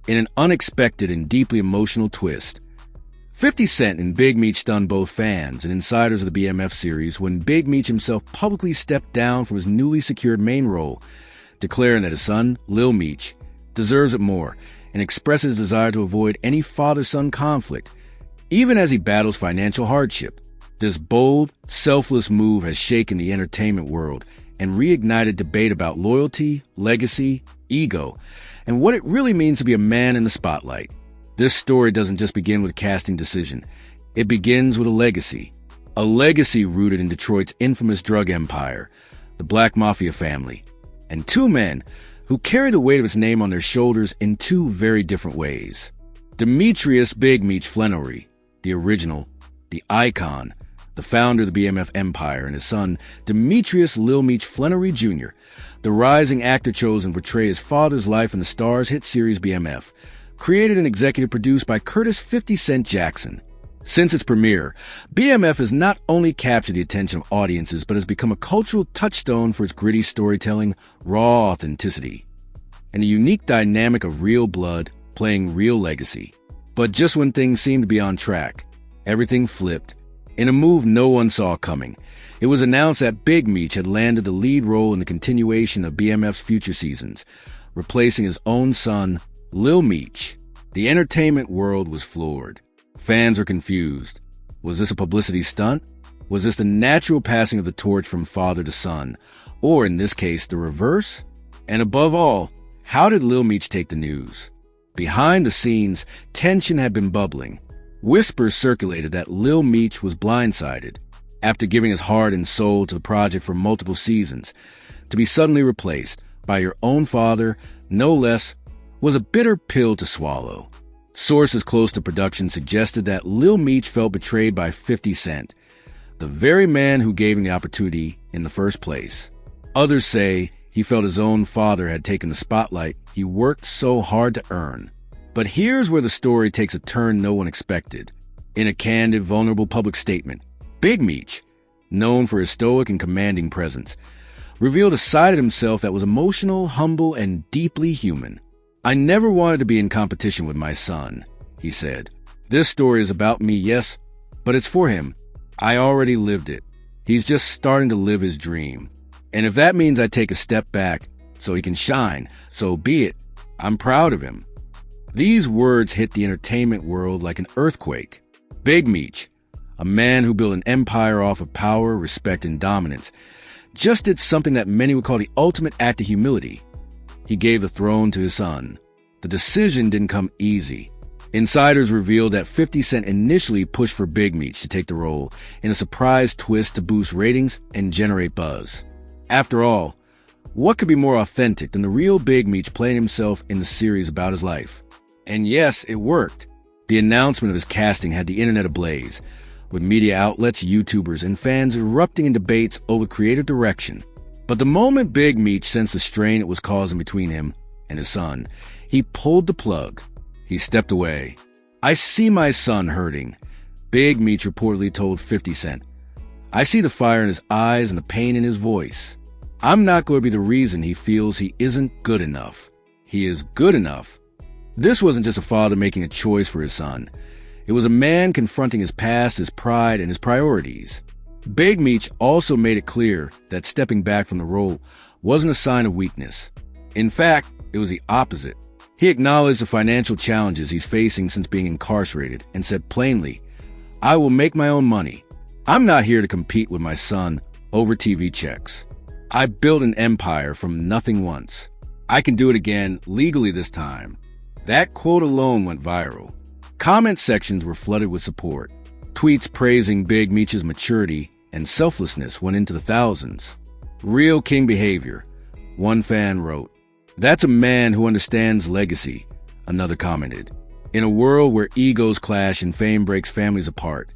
in an unexpected and deeply emotional twist. 50 Cent and Big Meech stunned both fans and insiders of the BMF series when Big Meech himself publicly stepped down from his newly secured main role, declaring that his son, Lil Meech, deserves it more and expresses his desire to avoid any father-son conflict, even as he battles financial hardship. This bold, selfless move has shaken the entertainment world and reignited debate about loyalty, legacy, ego, and what it really means to be a man in the spotlight. This story doesn't just begin with a casting decision. It begins with a legacy rooted in Detroit's infamous drug empire, the Black Mafia Family, and two men who carry the weight of its name on their shoulders in two very different ways. Demetrius Big Meech Flenory, the original, the icon, the founder of the BMF empire, and his son, Demetrius Lil Meech Flenory Jr., the rising actor chosen to portray his father's life in the STARZ hit series BMF, created and executive produced by Curtis 50 Cent Jackson. Since its premiere, BMF has not only captured the attention of audiences, but has become a cultural touchstone for its gritty storytelling, raw authenticity, and the unique dynamic of real blood playing real legacy. But just when things seemed to be on track, everything flipped. In a move no one saw coming, it was announced that Big Meech had landed the lead role in the continuation of BMF's future seasons, replacing his own son, Lil Meech. The entertainment world was floored. Fans are confused. Was this a publicity stunt? Was this the natural passing of the torch from father to son? Or, in this case, the reverse? And above all, how did Lil Meech take the news? Behind the scenes, tension had been bubbling. Whispers circulated that Lil Meech was blindsided. After giving his heart and soul to the project for multiple seasons, to be suddenly replaced by your own father, no less, was a bitter pill to swallow. Sources close to production suggested that Lil Meech felt betrayed by 50 Cent, the very man who gave him the opportunity in the first place. Others say he felt his own father had taken the spotlight he worked so hard to earn. But here's where the story takes a turn no one expected. In a candid, vulnerable public statement, Big Meech, known for his stoic and commanding presence, revealed a side of himself that was emotional, humble, and deeply human. "I never wanted to be in competition with my son," he said. "This story is about me, yes, but it's for him. I already lived it. He's just starting to live his dream. And if that means I take a step back so he can shine, so be it. I'm proud of him." These words hit the entertainment world like an earthquake. Big Meech, a man who built an empire off of power, respect, and dominance, just did something that many would call the ultimate act of humility. He gave the throne to his son. The decision didn't come easy. Insiders revealed that 50 Cent initially pushed for Big Meech to take the role in a surprise twist to boost ratings and generate buzz. After all, what could be more authentic than the real Big Meech playing himself in the series about his life? And yes, it worked. The announcement of his casting had the internet ablaze, with media outlets, YouTubers, and fans erupting in debates over creative direction. But the moment Big Meech sensed the strain it was causing between him and his son, he pulled the plug. He stepped away. "I see my son hurting," Big Meech reportedly told 50 Cent. "I see the fire in his eyes and the pain in his voice. I'm not going to be the reason he feels he isn't good enough. He is good enough." This wasn't just a father making a choice for his son. It was a man confronting his past, his pride, and his priorities. Big Meech also made it clear that stepping back from the role wasn't a sign of weakness. In fact, it was the opposite. He acknowledged the financial challenges he's facing since being incarcerated and said plainly, "I will make my own money. I'm not here to compete with my son over TV checks. I built an empire from nothing once. I can do it again legally this time." That quote alone went viral. Comment sections were flooded with support. Tweets praising Big Meech's maturity and selflessness went into the thousands. "Real king behavior," one fan wrote. "That's a man who understands legacy," another commented. In a world where egos clash and fame breaks families apart,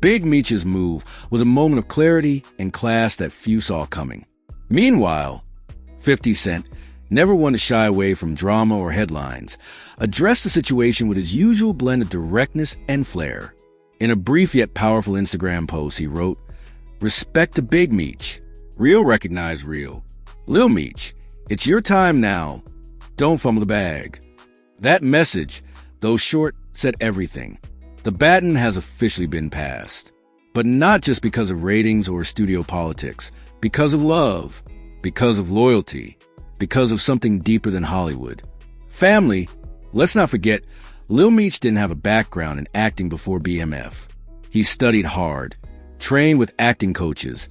Big Meech's move was a moment of clarity and class that few saw coming. Meanwhile, 50 Cent, never one to shy away from drama or headlines, addressed the situation with his usual blend of directness and flair. In a brief yet powerful Instagram post, he wrote, "Respect to Big Meech. Real recognize real. Lil Meech, it's your time now. Don't fumble the bag." That message, though short, said everything. The baton has officially been passed. But not just because of ratings or studio politics, because of love, because of loyalty, because of something deeper than Hollywood. Family, let's not forget, Lil Meech didn't have a background in acting before BMF. He studied hard, trained with acting coaches,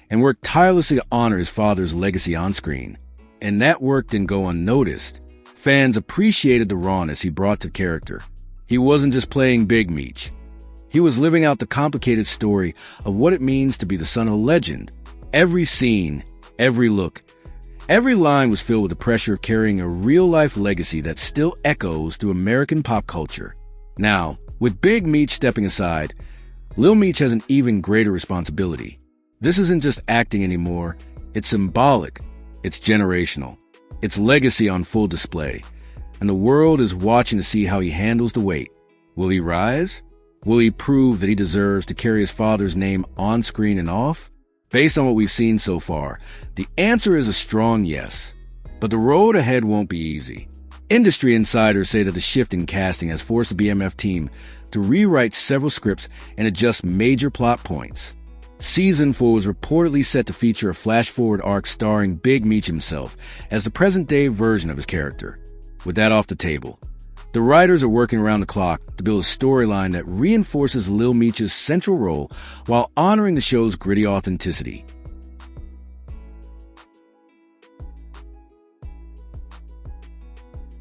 and worked tirelessly to honor his father's legacy on screen. And that work didn't go unnoticed. Fans appreciated the rawness he brought to the character. He wasn't just playing Big Meech. He was living out the complicated story of what it means to be the son of a legend. Every scene, every look, every line was filled with the pressure of carrying a real-life legacy that still echoes through American pop culture. Now, with Big Meech stepping aside, Lil Meech has an even greater responsibility. This isn't just acting anymore. It's symbolic. It's generational. It's legacy on full display. And the world is watching to see how he handles the weight. Will he rise? Will he prove that he deserves to carry his father's name on screen and off? Based on what we've seen so far, the answer is a strong yes. But the road ahead won't be easy. Industry insiders say that the shift in casting has forced the BMF team to rewrite several scripts and adjust major plot points. Season 4 was reportedly set to feature a flash-forward arc starring Big Meech himself as the present-day version of his character. With that off the table, the writers are working around the clock to build a storyline that reinforces Lil Meech's central role while honoring the show's gritty authenticity.